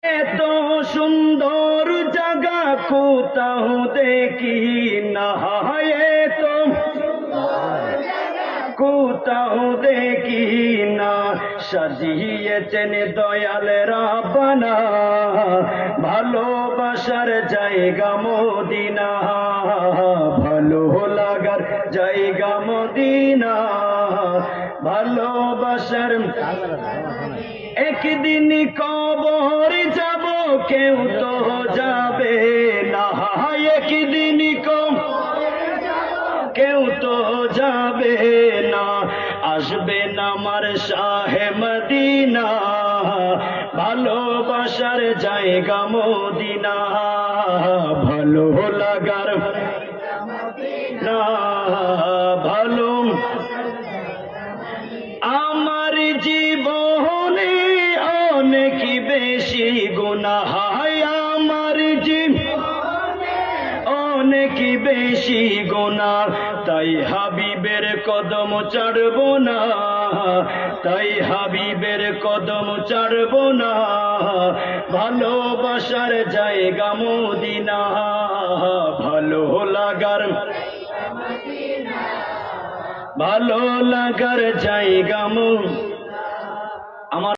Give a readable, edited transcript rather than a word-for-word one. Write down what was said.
এত সুন্দর জায়গা কোথাও দেখি না, এত কোথাও দেখি না, সাজিয়েছেন দয়াল রাব্বানা ভালোবাসার জায়গা মদিনা, ভালো লাগার জায়গা মদিনা, ভালোবাসার। একদিন কবর যাব কেউ তো যাবে না, একদিন কেউ তো যাবে না, আসবে না আমার শাহে মদিনা ভালোবাসার জায়গা মদিনা, ভালো লাগার না ভালো। আমার জীবনে অনেক বেশি গুনাহ, আমার জীবনে অনেক বেশি গুনাহ, তাই হাবিবের কদম ছাড়ব না, তাই হাবিবের কদম ছাড়ব না, ভালোবাসার জায়গা মদিনা, ভালো লাগার ভালো লাগার জায়গা। আমার